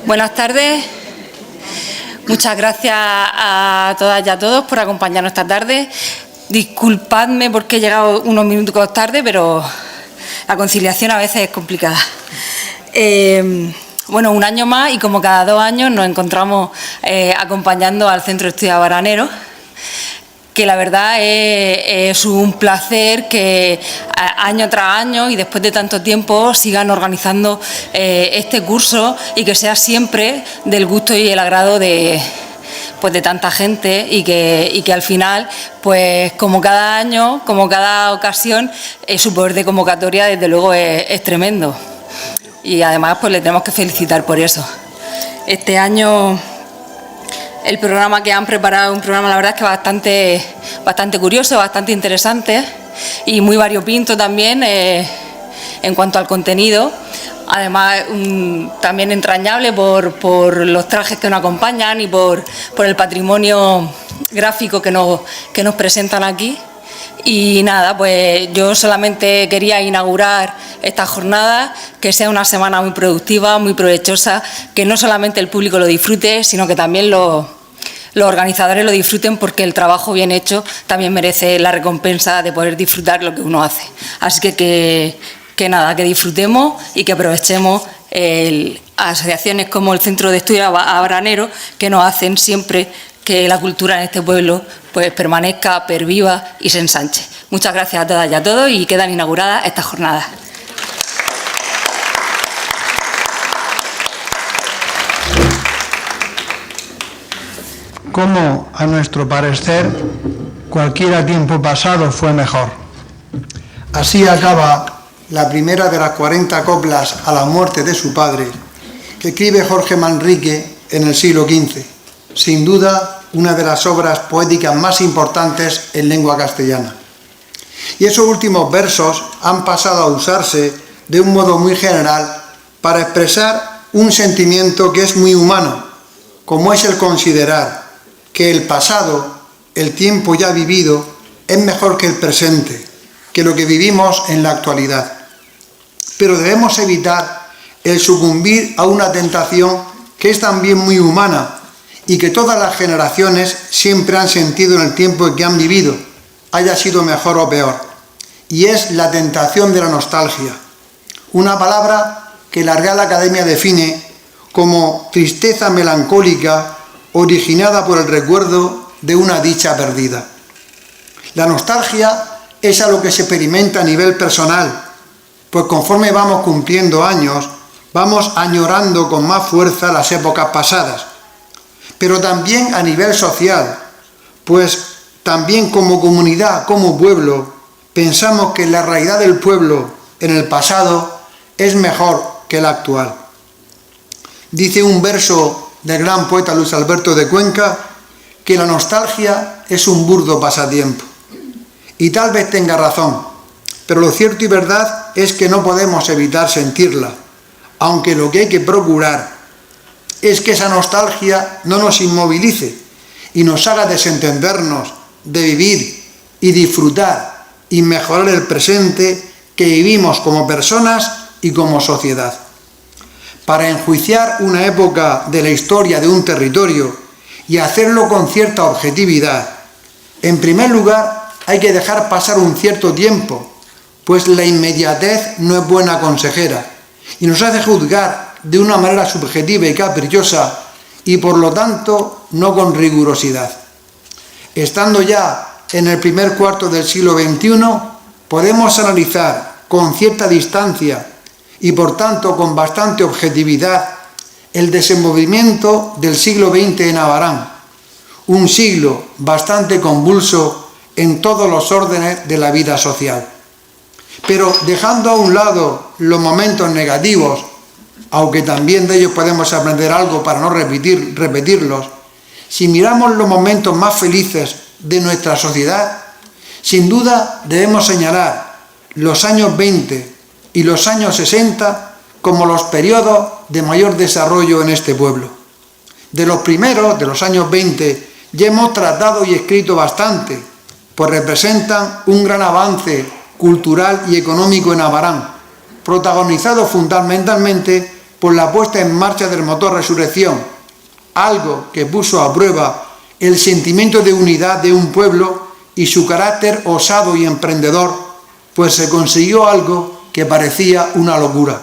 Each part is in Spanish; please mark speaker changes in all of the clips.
Speaker 1: Buenas tardes. Muchas gracias a todas y a todos por acompañarnos esta tarde. Disculpadme porque he llegado unos minutos tarde, pero la conciliación a veces es complicada. Bueno, un año más y como cada 2 años nos encontramos acompañando al Centro de Estudios Abraneros, que la verdad es un placer que año tras año y después de tanto tiempo sigan organizando este curso y que sea siempre del gusto y el agrado de tanta gente y que al final, pues como cada año, como cada ocasión, su poder de convocatoria desde luego es tremendo. Y además pues le tenemos que felicitar por eso. Este año el programa que han preparado es un programa, la verdad, es que bastante curioso, bastante interesante y muy variopinto también en cuanto al contenido. Además, también entrañable por los trajes que nos acompañan y por el patrimonio gráfico que nos presentan aquí. Y nada, pues yo solamente quería inaugurar esta jornada, que sea una semana muy productiva, muy provechosa, que no solamente el público lo disfrute, sino que también los organizadores lo disfruten, porque el trabajo bien hecho también merece la recompensa de poder disfrutar lo que uno hace. Así que nada, que disfrutemos y que aprovechemos asociaciones como el Centro de Estudios Abraneros, que nos hacen siempre que la cultura en este pueblo pues permanezca, perviva y se ensanche. Muchas gracias a todas y a todos y quedan inauguradas estas jornadas.
Speaker 2: Como, a nuestro parecer, cualquier tiempo pasado fue mejor. Así acaba la primera de las 40 coplas a la muerte de su padre, que escribe Jorge Manrique en el siglo XV, sin duda una de las obras poéticas más importantes en lengua castellana. Y esos últimos versos han pasado a usarse de un modo muy general para expresar un sentimiento que es muy humano, como es el considerar que el pasado, el tiempo ya vivido, es mejor que el presente, que lo que vivimos en la actualidad. Pero debemos evitar el sucumbir a una tentación que es también muy humana y que todas las generaciones siempre han sentido en el tiempo en que han vivido, haya sido mejor o peor, y es la tentación de la nostalgia, una palabra que la Real Academia define como tristeza melancólica originada por el recuerdo de una dicha perdida. La nostalgia es algo que se experimenta a nivel personal, pues conforme vamos cumpliendo años, vamos añorando con más fuerza las épocas pasadas, pero también a nivel social, pues también como comunidad, como pueblo, pensamos que la realidad del pueblo en el pasado es mejor que la actual. Dice un verso del gran poeta Luis Alberto de Cuenca que la nostalgia es un burdo pasatiempo. Y tal vez tenga razón, pero lo cierto y verdad es que no podemos evitar sentirla, aunque lo que hay que procurar es que esa nostalgia no nos inmovilice y nos haga desentendernos de vivir y disfrutar y mejorar el presente que vivimos como personas y como sociedad. Para enjuiciar una época de la historia de un territorio y hacerlo con cierta objetividad, en primer lugar hay que dejar pasar un cierto tiempo, pues la inmediatez no es buena consejera y nos hace juzgar de una manera subjetiva y caprichosa y por lo tanto no con rigurosidad. Estando ya en el primer cuarto del siglo XXI, podemos analizar con cierta distancia y por tanto con bastante objetividad el desenvolvimiento del siglo XX en Abarán, un siglo bastante convulso en todos los órdenes de la vida social. Pero dejando a un lado los momentos negativos, aunque también de ellos podemos aprender algo para no repetirlos, si miramos los momentos más felices de nuestra sociedad, sin duda debemos señalar los años 20 y los años 60 como los periodos de mayor desarrollo en este pueblo. De los primeros, de los años 20, ya hemos tratado y escrito bastante, pues representan un gran avance cultural y económico en Abarán, protagonizado fundamentalmente por la puesta en marcha del motor Resurrección, algo que puso a prueba el sentimiento de unidad de un pueblo y su carácter osado y emprendedor, pues se consiguió algo que parecía una locura.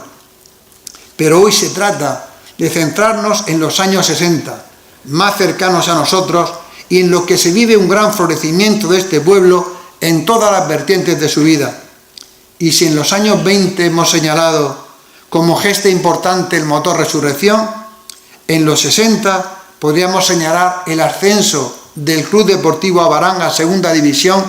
Speaker 2: Pero hoy se trata de centrarnos en los años 60, más cercanos a nosotros, y en los que se vive un gran florecimiento de este pueblo en todas las vertientes de su vida. Y si en los años 20 hemos señalado como gesto importante el motor Resurrección, en los 60 podríamos señalar el ascenso del Club Deportivo Abarán a Segunda División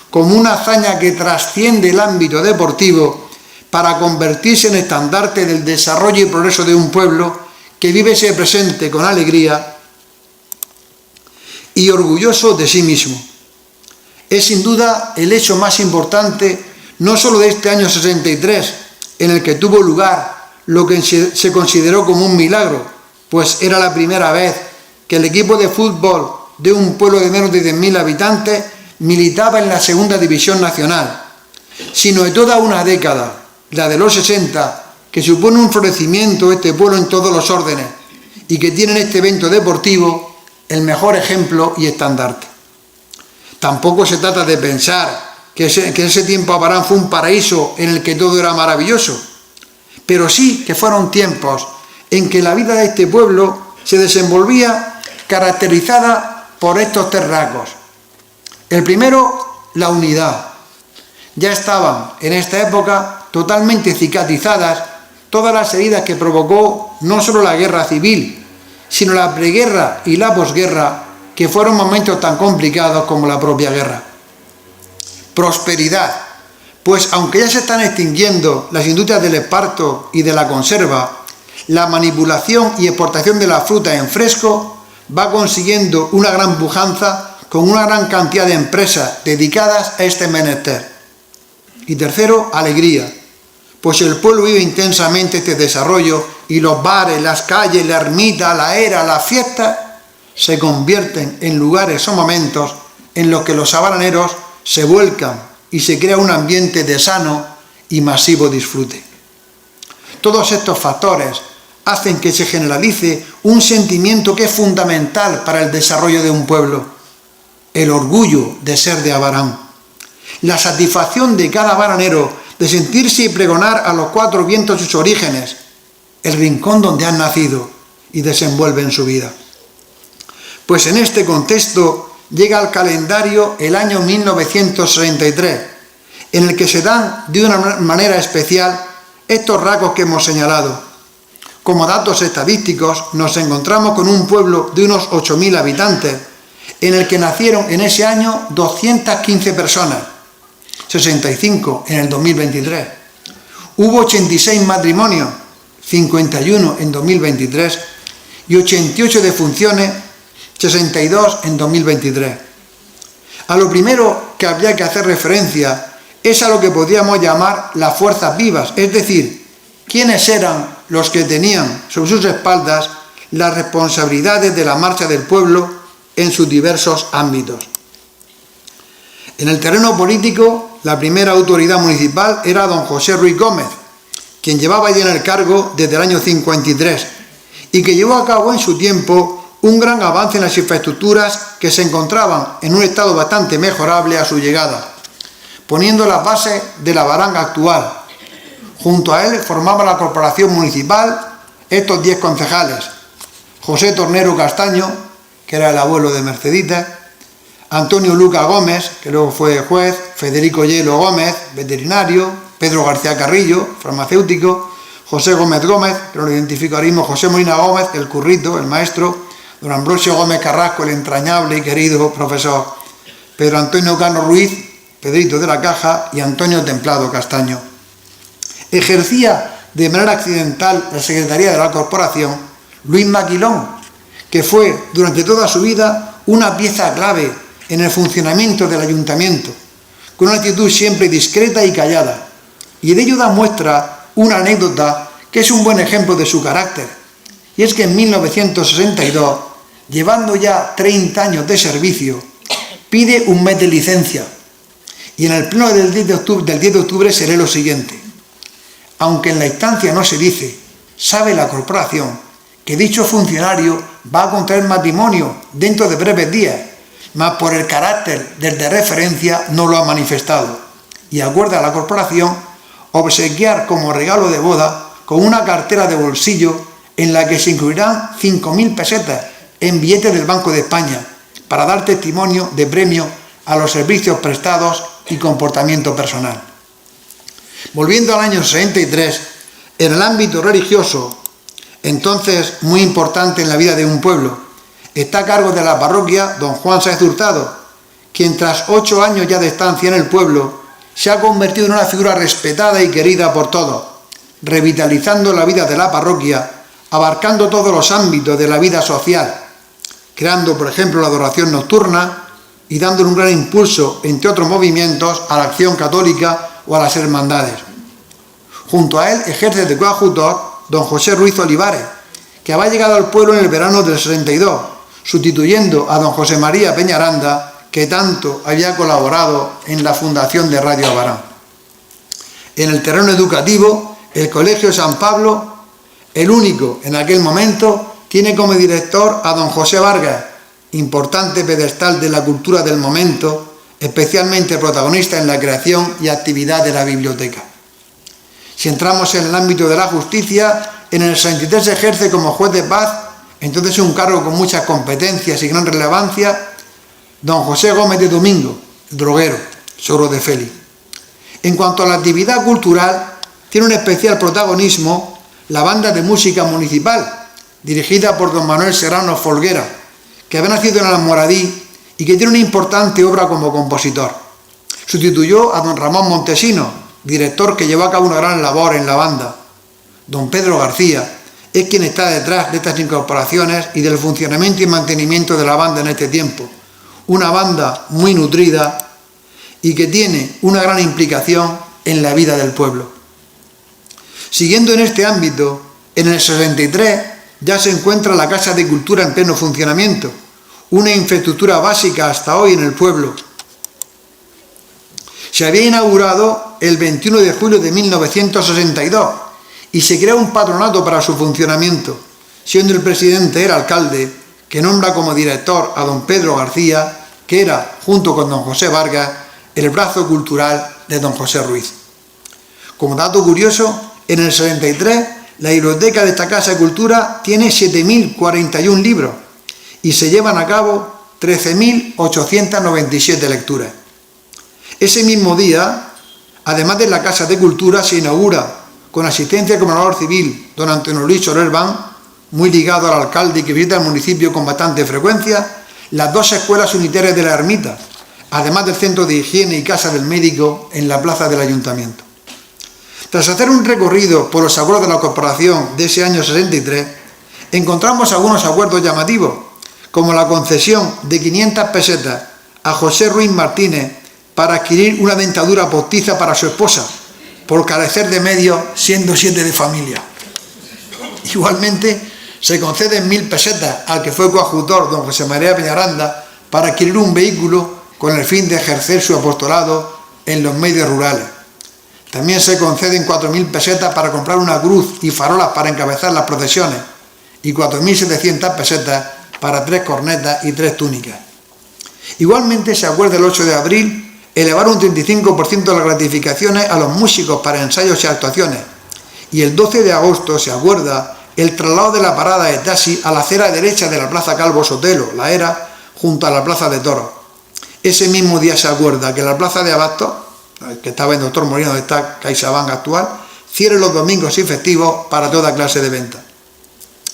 Speaker 2: como una hazaña que trasciende el ámbito deportivo para convertirse en estandarte del desarrollo y progreso de un pueblo que vive ese presente con alegría y orgulloso de sí mismo. Es sin duda el hecho más importante no solo de este año 63, en el que tuvo lugar lo que se consideró como un milagro, pues era la primera vez que el equipo de fútbol de un pueblo de menos de 10.000 habitantes militaba en la Segunda División Nacional, sino de toda una década, la de los 60, que supone un florecimiento de este pueblo en todos los órdenes y que tiene en este evento deportivo el mejor ejemplo y estandarte. Tampoco se trata de pensar que ese tiempo Abarán fue un paraíso en el que todo era maravilloso, pero sí que fueron tiempos en que la vida de este pueblo se desenvolvía caracterizada por estos tres rasgos. El primero, la unidad. Ya estaban en esta época totalmente cicatrizadas todas las heridas que provocó no solo la guerra civil, sino la preguerra y la posguerra, que fueron momentos tan complicados como la propia guerra. Prosperidad, pues aunque ya se están extinguiendo las industrias del esparto y de la conserva, la manipulación y exportación de la fruta en fresco va consiguiendo una gran pujanza con una gran cantidad de empresas dedicadas a este menester. Y tercero, alegría, pues el pueblo vive intensamente este desarrollo y los bares, las calles, la ermita, la era, las fiestas se convierten en lugares o momentos en los que los abaraneros se vuelcan y se crea un ambiente de sano y masivo disfrute. Todos estos factores hacen que se generalice un sentimiento que es fundamental para el desarrollo de un pueblo: el orgullo de ser de Abarán, la satisfacción de cada abaranero de sentirse y pregonar a los cuatro vientos sus orígenes, el rincón donde han nacido y desenvuelven su vida. Pues en este contexto llega al calendario el año 1963, en el que se dan de una manera especial estos rasgos que hemos señalado. Como datos estadísticos, nos encontramos con un pueblo de unos 8.000 habitantes, en el que nacieron en ese año 215 personas, 65 en el 2023. Hubo 86 matrimonios, 51 en 2023, y 88 defunciones, 62 en 2023. A lo primero que habría que hacer referencia es a lo que podríamos llamar las fuerzas vivas, es decir, quiénes eran los que tenían sobre sus espaldas las responsabilidades de la marcha del pueblo en sus diversos ámbitos. En el terreno político, la primera autoridad municipal era don José Ruiz Gómez, quien llevaba ya en el cargo desde el año 53 y que llevó a cabo en su tiempo un gran avance en las infraestructuras que se encontraban en un estado bastante mejorable a su llegada, poniendo las bases de la Abarán actual. Junto a él formaban la corporación municipal estos 10 concejales: José Tornero Castaño, que era el abuelo de Mercedita, Antonio Luca Gómez, que luego fue juez, Federico Hielo Gómez, veterinario, Pedro García Carrillo, farmacéutico, José Gómez Gómez, que lo identificaríamos, José Molina Gómez, el currito, el maestro, don Ambrosio Gómez Carrasco, el entrañable y querido profesor, Pedro Antonio Cano Ruiz, Pedrito de la Caja, y Antonio Templado Castaño. Ejercía de manera accidental la secretaría de la corporación Luis Maquilón, que fue durante toda su vida una pieza clave en el funcionamiento del ayuntamiento, con una actitud siempre discreta y callada. Y de ello da muestra una anécdota que es un buen ejemplo de su carácter, y es que en 1962, llevando ya 30 años de servicio, pide un mes de licencia, y en el pleno del 10 de octubre se lee lo siguiente: aunque en la instancia no se dice, sabe la corporación que dicho funcionario va a contraer matrimonio dentro de breves días, mas por el carácter del de referencia no lo ha manifestado, y acuerda a la corporación obsequiar como regalo de boda con una cartera de bolsillo en la que se incluirán 5.000 pesetas en billetes del Banco de España para dar testimonio de premio a los servicios prestados y comportamiento personal. Volviendo al año 63, en el ámbito religioso, entonces muy importante en la vida de un pueblo, está a cargo de la parroquia don Juan Sáenz Hurtado, quien tras 8 años ya de estancia en el pueblo, se ha convertido en una figura respetada y querida por todos, revitalizando la vida de la parroquia, abarcando todos los ámbitos de la vida social, creando, por ejemplo, la adoración nocturna y dándole un gran impulso, entre otros movimientos, a la acción católica o a las hermandades. Junto a él ejerce de coadjutor don José Ruiz Olivares, que había llegado al pueblo en el verano del 62, sustituyendo a don José María Peñaranda, que tanto había colaborado en la fundación de Radio Abarán. En el terreno educativo, el Colegio San Pablo, el único en aquel momento, tiene como director a don José Vargas, importante pedestal de la cultura del momento, especialmente protagonista en la creación y actividad de la biblioteca. Si entramos en el ámbito de la justicia, en el 63 se ejerce como juez de paz, entonces un cargo con muchas competencias y gran relevancia, don José Gómez de Domingo, droguero, suegro de Félix. En cuanto a la actividad cultural, tiene un especial protagonismo la banda de música municipal, dirigida por don Manuel Serrano Folguera, que había nacido en Almoradí y que tiene una importante obra como compositor. Sustituyó a don Ramón Montesino, director que llevó a cabo una gran labor en la banda. Don Pedro García es quien está detrás de estas incorporaciones y del funcionamiento y mantenimiento de la banda en este tiempo. Una banda muy nutrida y que tiene una gran implicación en la vida del pueblo. Siguiendo en este ámbito, en el 63 ya se encuentra la Casa de Cultura en pleno funcionamiento, una infraestructura básica hasta hoy en el pueblo. Se había inaugurado el 21 de julio de 1962 y se crea un patronato para su funcionamiento, siendo el presidente el alcalde, que nombra como director a don Pedro García, que era, junto con don José Vargas, el brazo cultural de don José Ruiz. Como dato curioso, en el 63 la biblioteca de esta Casa de Cultura tiene 7.041 libros y se llevan a cabo 13.897 lecturas. Ese mismo día, además de la Casa de Cultura, se inaugura, con asistencia del comendador civil, don Antonio Luis Solerban, muy ligado al alcalde y que visita el municipio con bastante frecuencia, las 2 escuelas unitarias de la ermita, además del centro de higiene y casa del médico en la plaza del ayuntamiento. Tras hacer un recorrido por los acuerdos de la corporación de ese año 63, encontramos algunos acuerdos llamativos, como la concesión de 500 pesetas a José Ruiz Martínez para adquirir una dentadura postiza para su esposa, por carecer de medios, siendo 7 de familia. Igualmente, se conceden 1.000 pesetas al que fue coadjutor don José María Peñaranda para adquirir un vehículo con el fin de ejercer su apostolado en los medios rurales. También se conceden 4.000 pesetas para comprar una cruz y farolas para encabezar las procesiones y 4.700 pesetas para 3 cornetas y 3 túnicas. Igualmente se acuerda el 8 de abril elevar un 35% de las gratificaciones a los músicos para ensayos y actuaciones, y el 12 de agosto se acuerda el traslado de la parada de taxi a la acera derecha de la Plaza Calvo Sotelo, la Era, junto a la Plaza de Toros. Ese mismo día se acuerda que la Plaza de Abastos, que estaba en Doctor Moreno, donde está CaixaBank actual, cierre los domingos y festivos para toda clase de venta.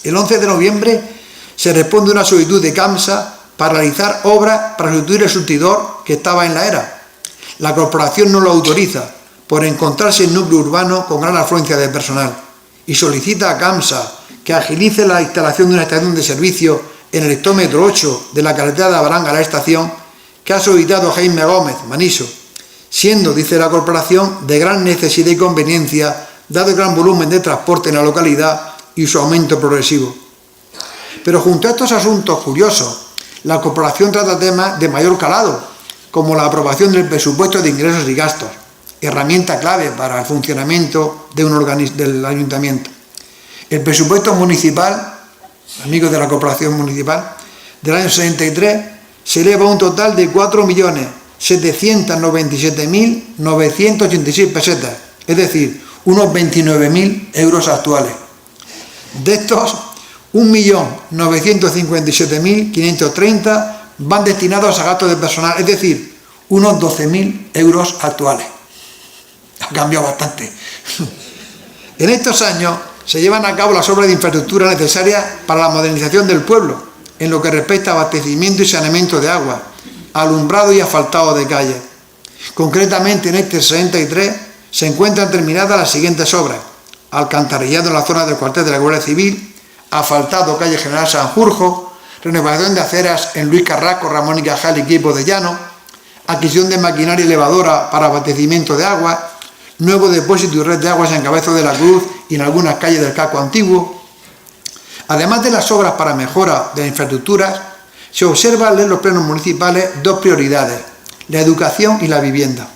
Speaker 2: El 11 de noviembre se responde una solicitud de CAMSA para realizar obras para sustituir el surtidor que estaba en la Era. La corporación no lo autoriza por encontrarse en núcleo urbano con gran afluencia de personal y solicita a CAMSA que agilice la instalación de una estación de servicio en el hectómetro 8 de la carretera de Abarán a la estación que ha solicitado Jaime Gómez, Maniso, siendo, dice la corporación, de gran necesidad y conveniencia dado el gran volumen de transporte en la localidad y su aumento progresivo. Pero junto a estos asuntos curiosos, la corporación trata temas de mayor calado, como la aprobación del presupuesto de ingresos y gastos, herramienta clave para el funcionamiento del ayuntamiento. El presupuesto municipal, amigos de la Corporación Municipal, del año 63 se eleva a un total de 4.797.986 pesetas, es decir, unos 29.000 euros actuales. De estos, 1.957.530 van destinados a gastos de personal, es decir, unos 12.000 euros actuales. Ha cambiado bastante. En estos años se llevan a cabo las obras de infraestructura necesarias para la modernización del pueblo, en lo que respecta a abastecimiento y saneamiento de agua, alumbrado y asfaltado de calles. Concretamente, en este 63 se encuentran terminadas las siguientes obras: alcantarillado en la zona del cuartel de la Guardia Civil, asfaltado calle General Sanjurjo, renovación de aceras en Luis Carrasco, Ramón y Cajal y Queipo de Llano, adquisición de maquinaria elevadora para abastecimiento de agua, nuevo depósito y red de aguas en Cabezo de la Cruz y en algunas calles del casco antiguo. Además de las obras para mejora de las infraestructuras, se observan en los plenos municipales dos prioridades: la educación y la vivienda.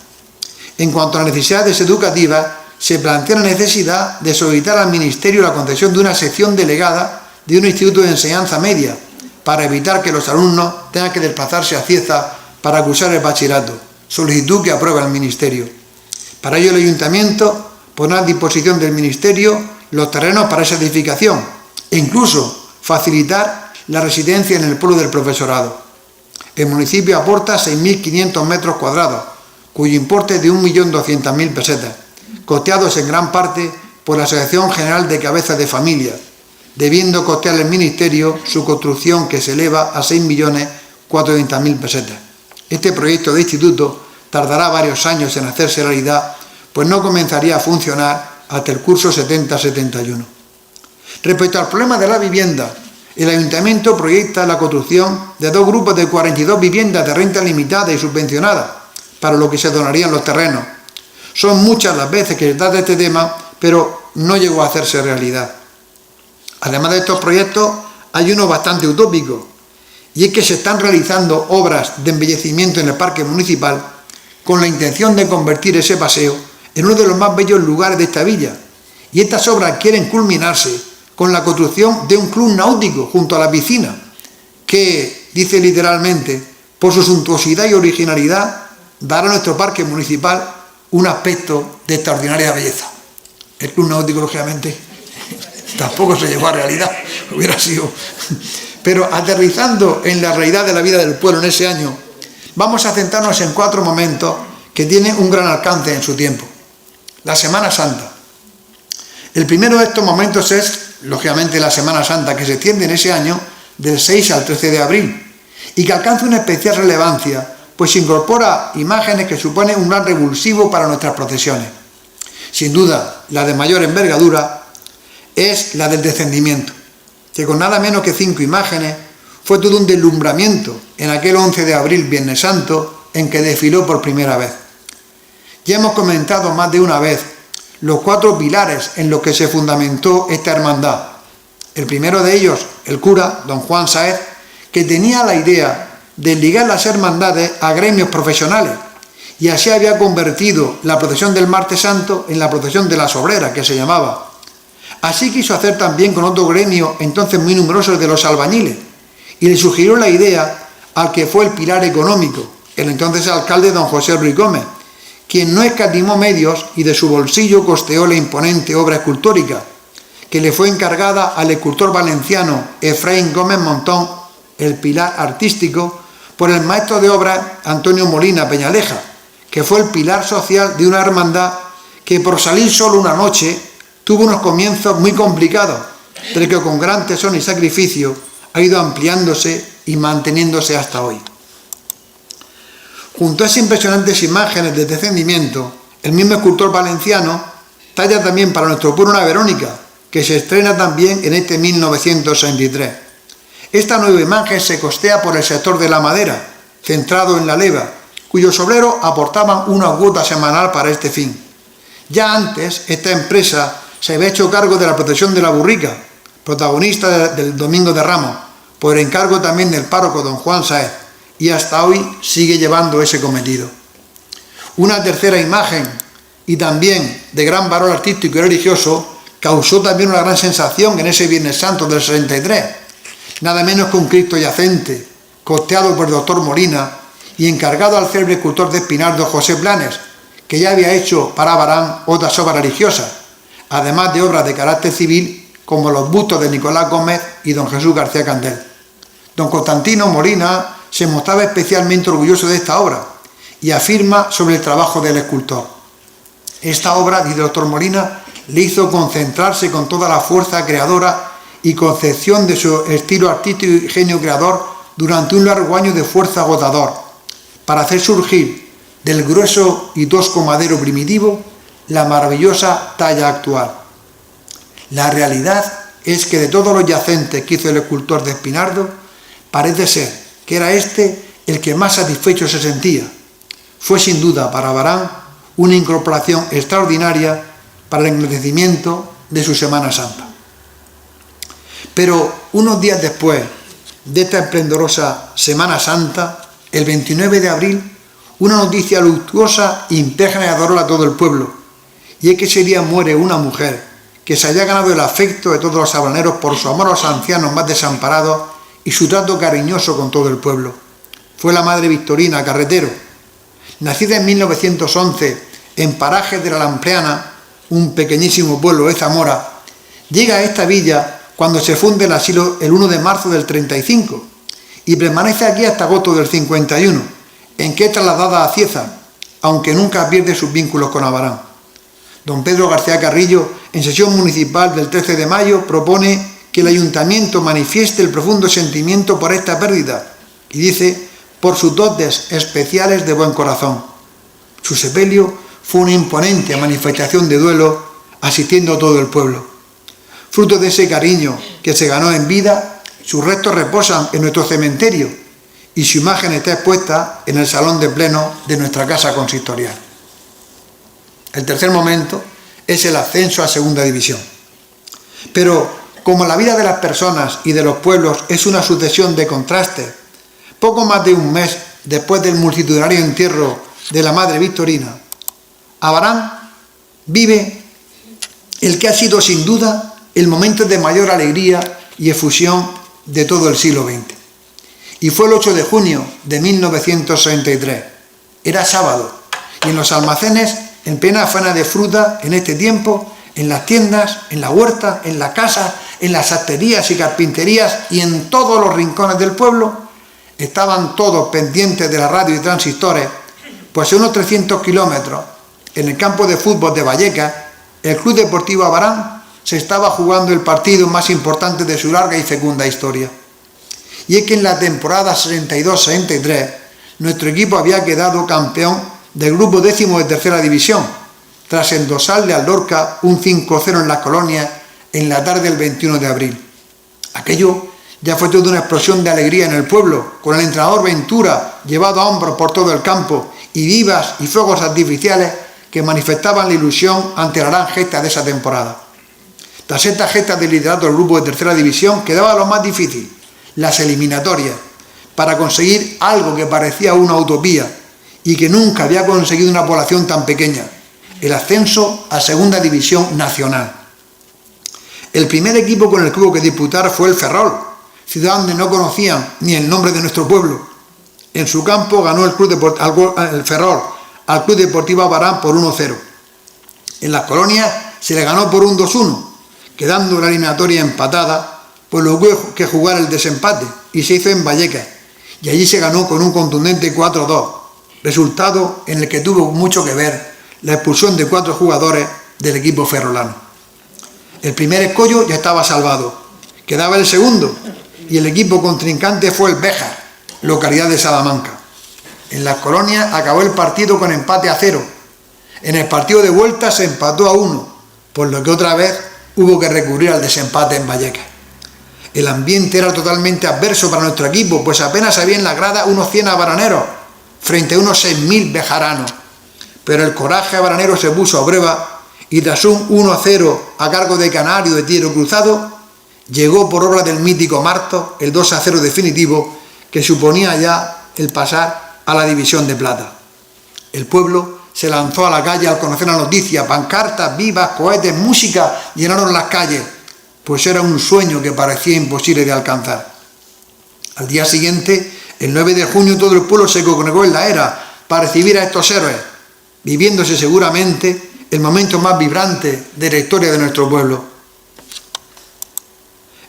Speaker 2: En cuanto a las necesidades educativas, se plantea la necesidad de solicitar al Ministerio la concesión de una sección delegada de un instituto de enseñanza media, para evitar que los alumnos tengan que desplazarse a Cieza para cursar el bachillerato, solicitud que aprueba el Ministerio. Para ello, el Ayuntamiento pondrá a disposición del Ministerio los terrenos para esa edificación e incluso facilitar la residencia en el pueblo del profesorado. El municipio aporta 6.500 metros cuadrados, cuyo importe es de 1.200.000 pesetas, costeados en gran parte por la Asociación General de Cabezas de Familia, debiendo costear el Ministerio su construcción, que se eleva a 6.400.000 pesetas. Este proyecto de instituto tardará varios años en hacerse realidad, pues no comenzaría a funcionar hasta el curso 70-71. Respecto al problema de la vivienda, el Ayuntamiento proyecta la construcción de dos grupos de 42 viviendas de renta limitada y subvencionada, para lo que se donarían los terrenos. Son muchas las veces que se trata de este tema, pero no llegó a hacerse realidad. Además de estos proyectos, hay uno bastante utópico, y es que se están realizando obras de embellecimiento en el parque municipal con la intención de convertir ese paseo en uno de los más bellos lugares de esta villa, y estas obras quieren culminarse con la construcción de un club náutico junto a la piscina, que, dice literalmente, por su suntuosidad y originalidad, dará a nuestro parque municipal un aspecto de extraordinaria belleza. El club náutico, lógicamente, tampoco se llevó a realidad, hubiera sido. Pero aterrizando en la realidad de la vida del pueblo en ese año, vamos a centrarnos en 4 momentos que tienen un gran alcance en su tiempo. La Semana Santa. El primero de estos momentos es, lógicamente, la Semana Santa, que se extiende en ese año del 6 al 13 de abril y que alcanza una especial relevancia, pues incorpora imágenes que suponen un gran revulsivo para nuestras procesiones. Sin duda, la de mayor envergadura es la del descendimiento, que con nada menos que 5 imágenes fue todo un deslumbramiento en aquel 11 de abril, Viernes Santo, en que desfiló por primera vez. Ya hemos comentado más de una vez los 4 pilares en los que se fundamentó esta hermandad. El primero de ellos, el cura, don Juan Sáez, que tenía la idea de ligar las hermandades a gremios profesionales, y así había convertido la procesión del Martes Santo en la procesión de las obreras, que se llamaba. Así quiso hacer también con otro gremio entonces muy numeroso, de los albañiles, y le sugirió la idea al que fue el pilar económico, el entonces alcalde don José Ruiz Gómez, quien no escatimó medios y de su bolsillo costeó la imponente obra escultórica, que le fue encargada al escultor valenciano Efraín Gómez Montón, el pilar artístico, por el maestro de obra Antonio Molina Peñaleja, que fue el pilar social de una hermandad que, por salir solo una noche, tuvo unos comienzos muy complicados, pero que con gran tesón y sacrificio ha ido ampliándose y manteniéndose hasta hoy. Junto a esas impresionantes imágenes de descendimiento, el mismo escultor valenciano talla también para nuestro pueblo una Verónica, que se estrena también en este 1963. Esta nueva imagen se costea por el sector de la madera, centrado en la leva, cuyos obreros aportaban una cuota semanal para este fin. Ya antes, esta empresa se había hecho cargo de la procesión de la Burrica, protagonista del Domingo de Ramos, por encargo también del párroco don Juan Sáez, y hasta hoy sigue llevando ese cometido. Una tercera imagen, y también de gran valor artístico y religioso, causó también una gran sensación en ese Viernes Santo del 63, nada menos que un Cristo yacente, costeado por el doctor Molina y encargado al célebre escultor de Espinardo José Blanes, que ya había hecho para Abarán otras obras religiosas, además de obras de carácter civil como los bustos de Nicolás Gómez y don Jesús García Candel. Don Constantino Molina se mostraba especialmente orgulloso de esta obra y afirma sobre el trabajo del escultor: esta obra, dice el doctor Molina, le hizo concentrarse con toda la fuerza creadora y concepción de su estilo artístico y genio creador durante un largo año de esfuerzo agotador, para hacer surgir del grueso y tosco madero primitivo la maravillosa talla actual. La realidad es que de todos los yacentes que hizo el escultor de Espinardo, parece ser que era este el que más satisfecho se sentía. Fue sin duda para Abarán una incorporación extraordinaria para el engrandecimiento de su Semana Santa. Pero unos días después de esta esplendorosa Semana Santa, el 29 de abril, una noticia luctuosa impregna y adoró a todo el pueblo, y es que ese día muere una mujer que se había ganado el afecto de todos los abraneros por su amor a los ancianos más desamparados y su trato cariñoso con todo el pueblo. Fue la madre Victorina Carretero. Nacida en 1911 en Parajes de la Lampreana, un pequeñísimo pueblo de Zamora, llega a esta villa cuando se funde el asilo el 1 de marzo del 35 y permanece aquí hasta agosto del 51, en que es trasladada a Cieza, aunque nunca pierde sus vínculos con Abarán. Don Pedro García Carrillo, en sesión municipal del 13 de mayo, propone que el ayuntamiento manifieste el profundo sentimiento por esta pérdida y dice: por sus dotes especiales de buen corazón. Su sepelio fue una imponente manifestación de duelo, asistiendo a todo el pueblo. Fruto de ese cariño que se ganó en vida, sus restos reposan en nuestro cementerio y su imagen está expuesta en el salón de pleno de nuestra casa consistorial. El tercer momento es el ascenso a Segunda División. Pero como la vida de las personas y de los pueblos es una sucesión de contrastes, poco más de un mes después del multitudinario entierro de la madre Victorina, Abarán vive el que ha sido sin duda el momento de mayor alegría y efusión de todo el siglo XX. Y fue el 8 de junio de 1963. Era sábado y en los almacenes, en plena afana de fruta, en este tiempo, en las tiendas, en la huerta, en la casa, en las sastrerías y carpinterías y en todos los rincones del pueblo, estaban todos pendientes de la radio y transistores, pues a unos 300 kilómetros, en el campo de fútbol de Vallecas, el Club Deportivo Abarán se estaba jugando el partido más importante de su larga y fecunda historia. Y es que en la temporada 62-63, nuestro equipo había quedado campeón del grupo 10º de tercera división, tras endosarle al Lorca un 5-0 en las colonias en la tarde del 21 de abril. Aquello ya fue toda una explosión de alegría en el pueblo, con el entrenador Ventura llevado a hombros por todo el campo y vivas y fuegos artificiales que manifestaban la ilusión ante la gran gesta de esa temporada. Tras esta gesta de liderato del grupo de tercera división quedaba lo más difícil, las eliminatorias, para conseguir algo que parecía una utopía y que nunca había conseguido una población tan pequeña: el ascenso a Segunda División Nacional. El primer equipo con el que hubo que disputar fue el Ferrol, ciudad donde no conocían ni el nombre de nuestro pueblo. En su campo ganó el Ferrol al Club Deportivo Abarán por 1-0. En las colonias se le ganó por un 2-1, quedando la eliminatoria empatada, pues lo hubo que jugar el desempate y se hizo en Vallecas, y allí se ganó con un contundente 4-2, resultado en el que tuvo mucho que ver la expulsión de 4 jugadores del equipo ferrolano. El primer escollo ya estaba salvado, quedaba el segundo, y el equipo contrincante fue el Béjar, localidad de Salamanca. En las colonias acabó el partido con empate a 0. En el partido de vuelta se empató a 1, por lo que otra vez hubo que recurrir al desempate en Vallecas. El ambiente era totalmente adverso para nuestro equipo, pues apenas había en la grada unos 100 abaraneros, frente a unos 6.000 bejaranos. Pero el coraje abaranero se puso a prueba y tras un 1-0 a cargo de Canario de tiro cruzado, llegó por obra del mítico Marto el 2-0 definitivo que suponía ya el pasar a la división de plata. El pueblo se lanzó a la calle al conocer la noticia. Pancartas, vivas, cohetes, música llenaron las calles, pues era un sueño que parecía imposible de alcanzar. Al día siguiente, el 9 de junio, todo el pueblo se congregó en la Era para recibir a estos héroes, viviéndose seguramente el momento más vibrante de la historia de nuestro pueblo.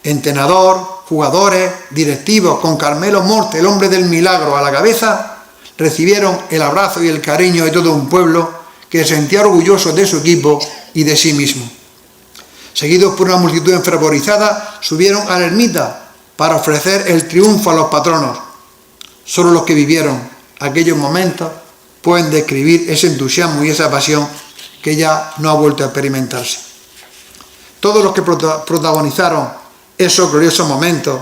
Speaker 2: Entrenador, jugadores, directivos, con Carmelo Morte, el hombre del milagro, a la cabeza, recibieron el abrazo y el cariño de todo un pueblo que se sentía orgulloso de su equipo y de sí mismo. Seguidos por una multitud enfervorizada, subieron a la ermita para ofrecer el triunfo a los patronos. Solo los que vivieron aquellos momentos pueden describir ese entusiasmo y esa pasión que ya no ha vuelto a experimentarse. Todos los que protagonizaron esos gloriosos momentos,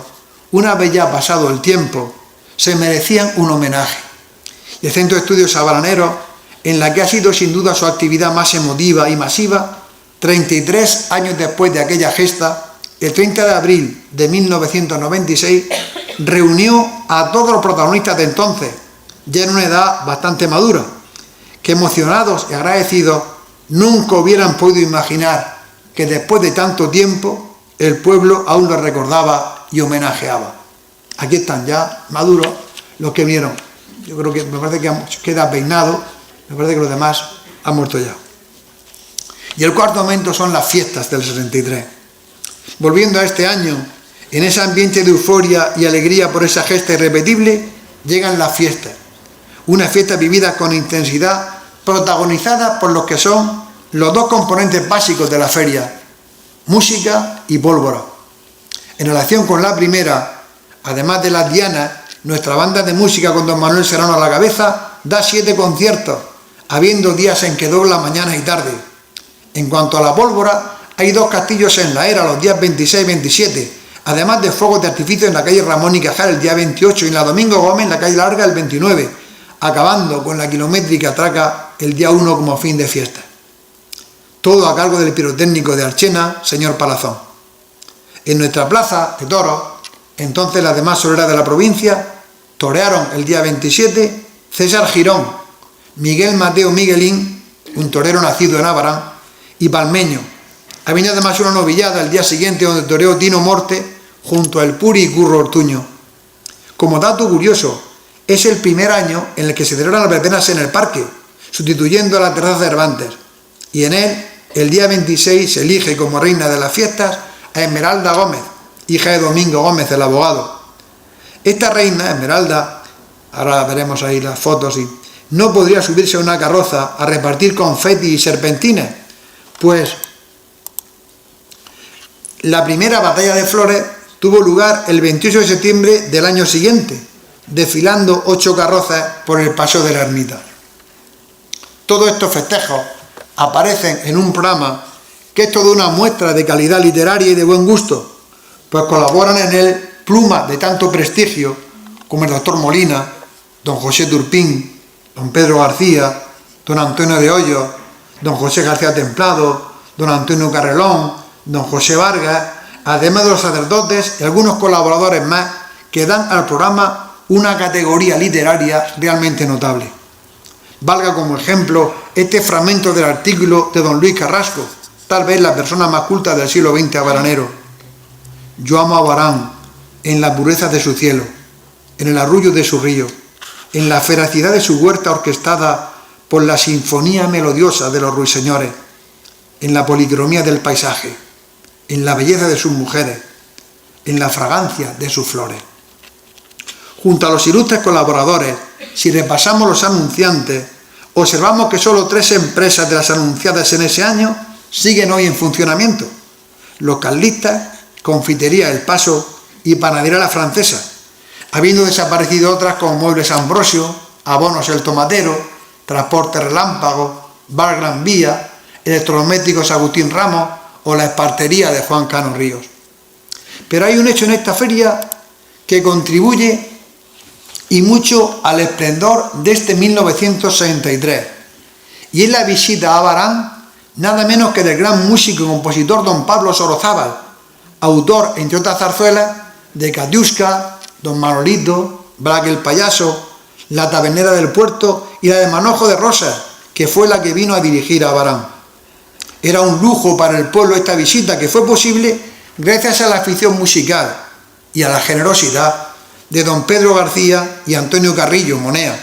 Speaker 2: una vez ya pasado el tiempo, se merecían un homenaje. Y el Centro de Estudios Abaraneros, en la que ha sido sin duda su actividad más emotiva y masiva, 33 años después de aquella gesta, el 30 de abril de 1996, reunió a todos los protagonistas de entonces, ya en una edad bastante madura, que emocionados y agradecidos nunca hubieran podido imaginar que después de tanto tiempo el pueblo aún los recordaba y homenajeaba. Aquí están ya maduros los que vinieron. Yo creo que me parece que queda peinado, me parece que los demás han muerto ya. Y el cuarto momento son las fiestas del 63. Volviendo a este año, en ese ambiente de euforia y alegría por esa gesta irrepetible, llegan las fiestas. Una fiesta vivida con intensidad, protagonizada por los que son los dos componentes básicos de la feria, música y pólvora. En relación con la primera, además de las dianas, nuestra banda de música con don Manuel Serrano a la cabeza da 7 conciertos, habiendo días en que dobla mañana y tarde. En cuanto a la pólvora, hay 2 castillos en la Era los días 26 y 27, además de fuegos de artificio en la calle Ramón y Cajal el día 28 y en la Domingo Gómez en la calle Larga el 29, acabando con la kilométrica traca el día 1 como fin de fiesta. Todo a cargo del pirotécnico de Archena, señor Palazón. En nuestra plaza de toros, entonces la demás solera de la provincia, torearon el día 27 César Girón, Miguel Mateo Miguelín, un torero nacido en Abarán, y Palmeño. Había además una novillada el día siguiente donde toreó Tino Morte junto al Puri y Curro Ortuño. Como dato curioso, es el primer año en el que se celebran las verbenas en el parque, sustituyendo a la terraza de Cervantes, y en él, el día 26, se elige como reina de las fiestas a Esmeralda Gómez, hija de Domingo Gómez, el abogado. Esta reina, Esmeralda, ahora veremos ahí las fotos, no podría subirse a una carroza a repartir confeti y serpentines, pues la primera batalla de Flores tuvo lugar el 28 de septiembre del año siguiente, desfilando 8 carrozas por el paseo de la ermita. Todos estos festejos aparecen en un programa que es toda una muestra de calidad literaria y de buen gusto, pues colaboran en él plumas de tanto prestigio como el doctor Molina, don José Turpín, don Pedro García, don Antonio de Hoyos, don José García Templado, don Antonio Carrelón, don José Vargas, además de los sacerdotes y algunos colaboradores más que dan al programa una categoría literaria realmente notable. Valga como ejemplo este fragmento del artículo de don Luis Carrasco, tal vez la persona más culta del siglo XX abaranero. Yo amo a Abarán en la pureza de su cielo, en el arrullo de su río, en la feracidad de su huerta orquestada por la sinfonía melodiosa de los ruiseñores, en la policromía del paisaje, en la belleza de sus mujeres, en la fragancia de sus flores. Junto a los ilustres colaboradores, si repasamos los anunciantes, observamos que solo 3 empresas de las anunciadas en ese año siguen hoy en funcionamiento: los Carlistas, Confitería El Paso y Panadería La Francesa, habiendo desaparecido otras como Muebles Ambrosio, Abonos El Tomatero, Transporte Relámpago, Bar Gran Vía, Electrodomésticos Agustín Ramos o la Espartería de Juan Cano Ríos. Pero hay un hecho en esta feria que contribuye y mucho al esplendor de este 1963, y es la visita a Abarán nada menos que del gran músico y compositor don Pablo Sorozábal, autor, entre otras zarzuelas, de Catiusca, don Manolito, Black el Payaso, La Tabernera del Puerto y la de Manojo de Rosas, que fue la que vino a dirigir a Abarán. Era un lujo para el pueblo esta visita, que fue posible gracias a la afición musical y a la generosidad de don Pedro García y Antonio Carrillo Monea.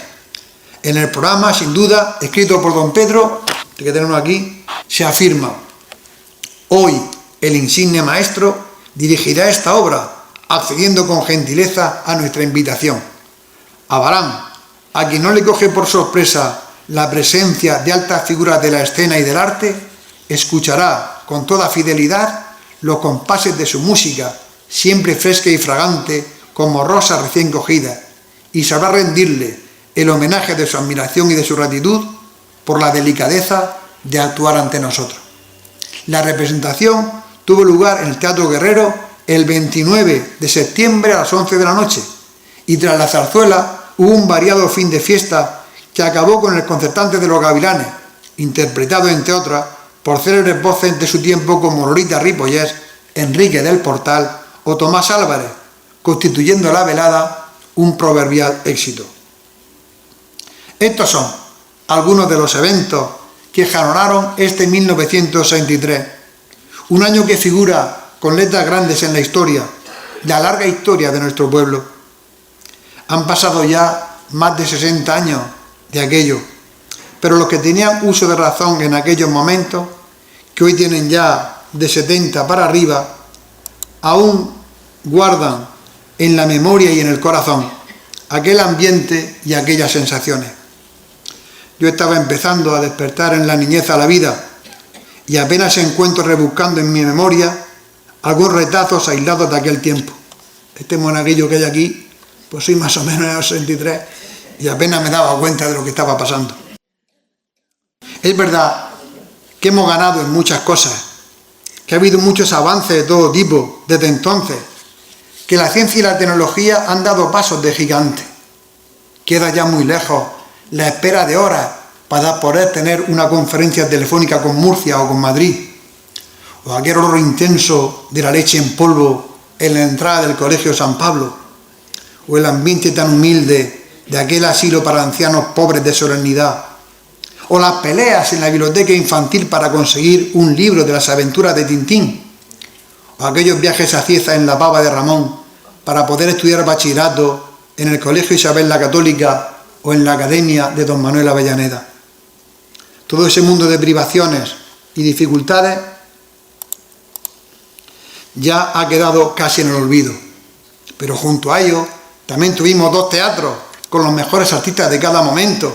Speaker 2: En el programa, sin duda, escrito por don Pedro, que tenemos aquí, se afirma: hoy el insigne maestro dirigirá esta obra, accediendo con gentileza a nuestra invitación. Abarán, a quien no le coge por sorpresa la presencia de altas figuras de la escena y del arte, escuchará con toda fidelidad los compases de su música, siempre fresca y fragante como rosa recién cogida, y sabrá rendirle el homenaje de su admiración y de su gratitud por la delicadeza de actuar ante nosotros. La representación tuvo lugar en el Teatro Guerrero el 29 de septiembre a las 11 de la noche, y tras la zarzuela hubo un variado fin de fiesta que acabó con el concertante de los Gavilanes, interpretado entre otras por célebres voces de su tiempo como Lolita Ripollés, Enrique del Portal o Tomás Álvarez, constituyendo la velada un proverbial éxito. Estos son algunos de los eventos que jalonaron este 1963, un año que figura con letras grandes en la historia, la larga historia de nuestro pueblo. Han pasado ya más de 60 años de aquello, pero los que tenían uso de razón en aquellos momentos, que hoy tienen ya de 70 para arriba, aún guardan en la memoria y en el corazón aquel ambiente y aquellas sensaciones. Yo estaba empezando a despertar en la niñez a la vida y apenas encuentro rebuscando en mi memoria algunos retazos aislados de aquel tiempo. Este monaguillo que hay aquí, pues soy más o menos en el 63 y apenas me daba cuenta de lo que estaba pasando. Es verdad que hemos ganado en muchas cosas, que ha habido muchos avances de todo tipo desde entonces, que la ciencia y la tecnología han dado pasos de gigante. Queda ya muy lejos la espera de horas para poder tener una conferencia telefónica con Murcia o con Madrid, o aquel olor intenso de la leche en polvo en la entrada del Colegio San Pablo, o el ambiente tan humilde de aquel asilo para ancianos pobres de solemnidad, o las peleas en la biblioteca infantil para conseguir un libro de las aventuras de Tintín, o aquellos viajes a Cieza en la Pava de Ramón para poder estudiar bachillerato en el Colegio Isabel la Católica o en la Academia de don Manuel Avellaneda. Todo ese mundo de privaciones y dificultades ya ha quedado casi en el olvido, pero junto a ello también tuvimos 2 teatros con los mejores artistas de cada momento.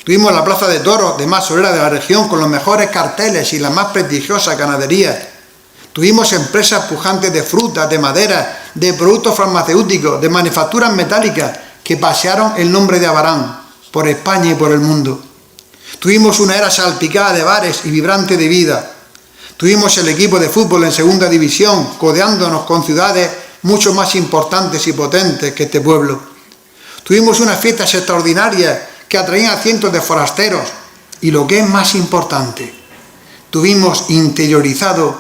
Speaker 2: Tuvimos la Plaza de Toros de más solera de la región con los mejores carteles y las más prestigiosas ganaderías. Tuvimos empresas pujantes de frutas, de madera, de productos farmacéuticos, de manufacturas metálicas que pasearon el nombre de Abarán por España y por el mundo. Tuvimos una era salpicada de bares y vibrante de vida. Tuvimos el equipo de fútbol en segunda división, codeándonos con ciudades mucho más importantes y potentes que este pueblo. Tuvimos unas fiestas extraordinarias que atraían a cientos de forasteros. Y lo que es más importante, tuvimos interiorizado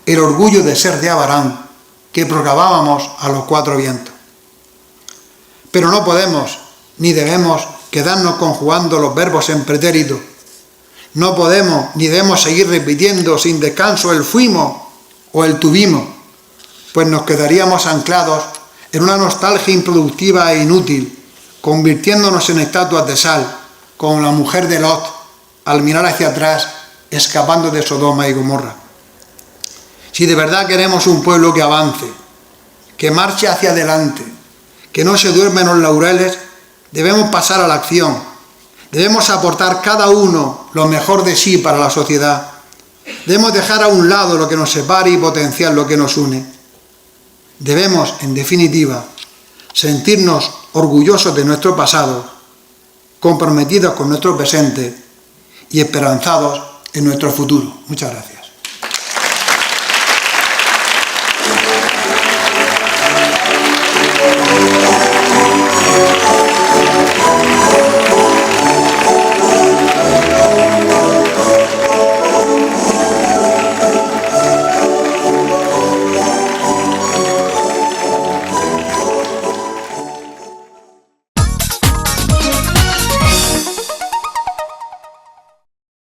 Speaker 2: el orgullo de ser de Abarán, que proclamábamos a los 4 vientos. Pero no podemos ni debemos quedarnos conjugando los verbos en pretérito. No podemos ni debemos seguir repitiendo sin descanso el fuimos o el tuvimos, pues nos quedaríamos anclados en una nostalgia improductiva e inútil, convirtiéndonos en estatuas de sal, como la mujer de Lot, al mirar hacia atrás, escapando de Sodoma y Gomorra. Si de verdad queremos un pueblo que avance, que marche hacia adelante, que no se duerma en los laureles, debemos pasar a la acción. Debemos aportar cada uno lo mejor de sí para la sociedad. Debemos dejar a un lado lo que nos separa y potenciar lo que nos une. Debemos, en definitiva, sentirnos orgullosos de nuestro pasado, comprometidos con nuestro presente y esperanzados en nuestro futuro. Muchas gracias.